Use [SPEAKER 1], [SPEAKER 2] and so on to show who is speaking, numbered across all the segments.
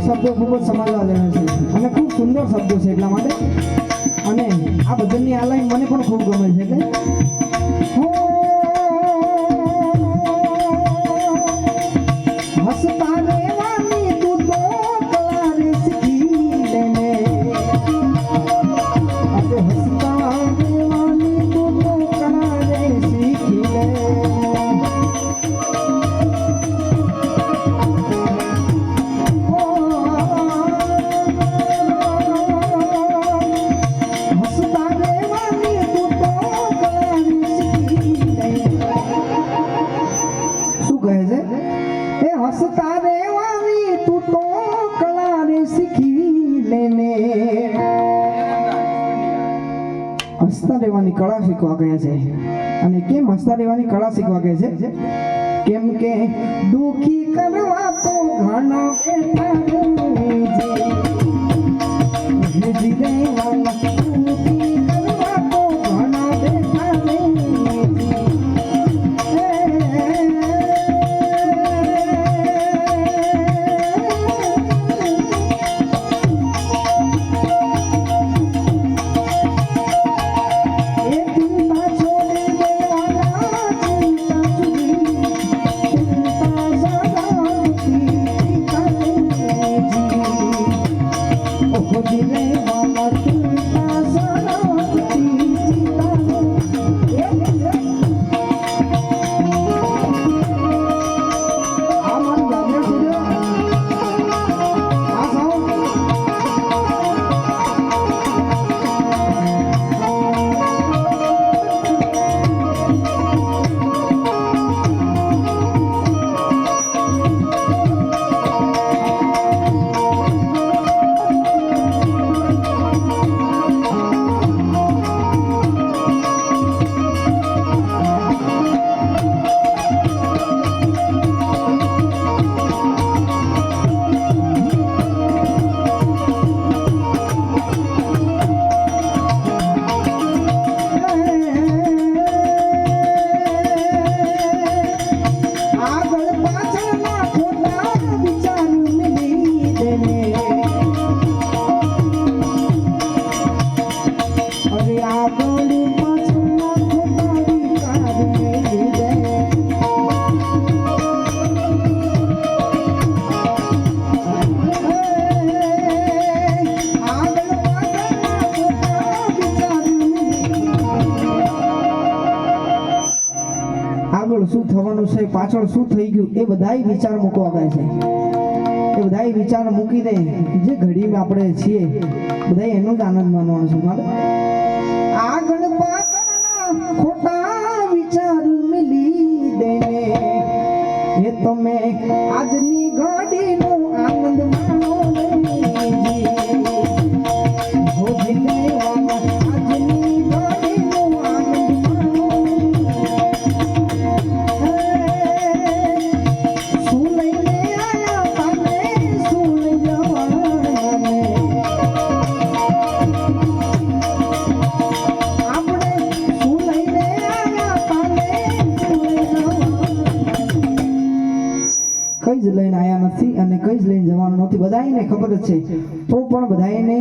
[SPEAKER 1] શબ્દો ખૂબ જ સમજવા જેવા છે અને ખૂબ સુંદર શબ્દો છે એટલા માટે અને આ ભજનની આ લાઈન મને પણ ખૂબ ગમે છે એટલે હસતા રહેવાની તું તો કલા રે શીખી લેને અરે હસતા રહેવાની તું તો કલા રે શીખી લે હસતા રહેવાની તું તો કલા રે શીખી લેને હસતા રહેવાની કળા શીખવા કહે છે અને કેમ હસતા રહેવાની કળા શીખવા કહે છે કેમ કે દુખી કરવા તો ઘણો બેઠા શું થવાનું છે પાછળ શું થઈ ગયું એ બધાય વિચાર મૂકવા ગય છે એ બધાય વિચાર મૂકી દે જે ઘડીમાં આપણે છીએ બધાય એનો જ આનંદ માનવાનો છે મારે આગળ પાછળના ખોટા વિચાર મિલી દેને એ તમે આજની ઘડીનો આનંદ માનો બધાને ખબર જ છે, તો પણ બધાને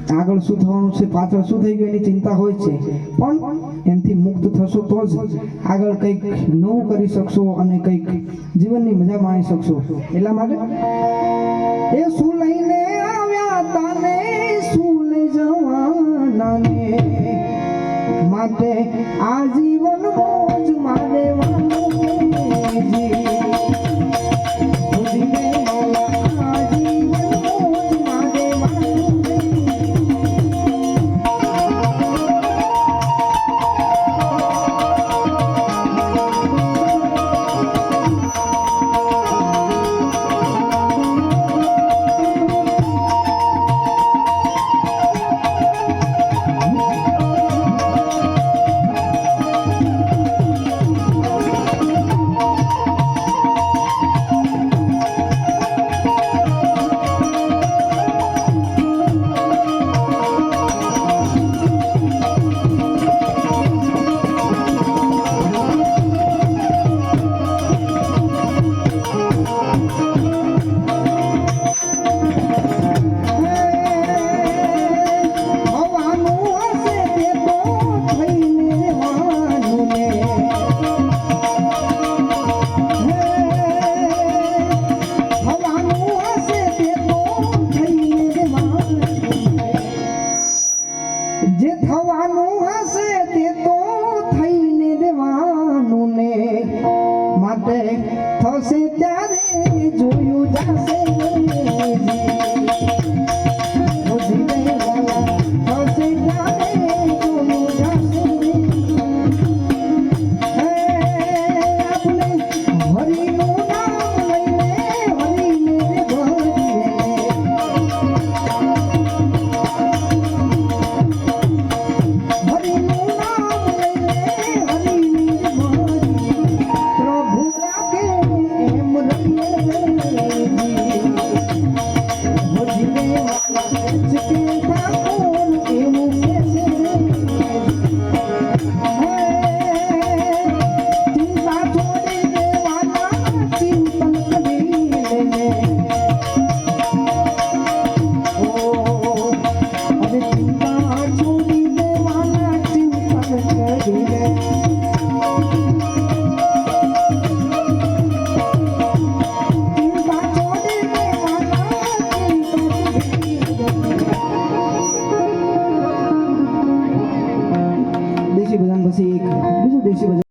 [SPEAKER 1] આગળ શું થવાનું છે, પાછળ શું થઈ ગયું એની ચિંતા હોય છે, પણ એનાથી મુક્ત થશો તો જ આગળ કંઈક નવું કરી શકશો અને કંઈક જીવનની મજા માણી શકશો. એટલા માટે એ શું લઈને આવ્યા તાને, શું લઈ જવાનાને, માટે આ જીવન મોજ મારે જે થવાનું હશે તે તો થઈને દેવાનું ને, માટે થશે ત્યારે જોયું જશે. દેશી ભજન પછી એક બીજું દેશી ભજન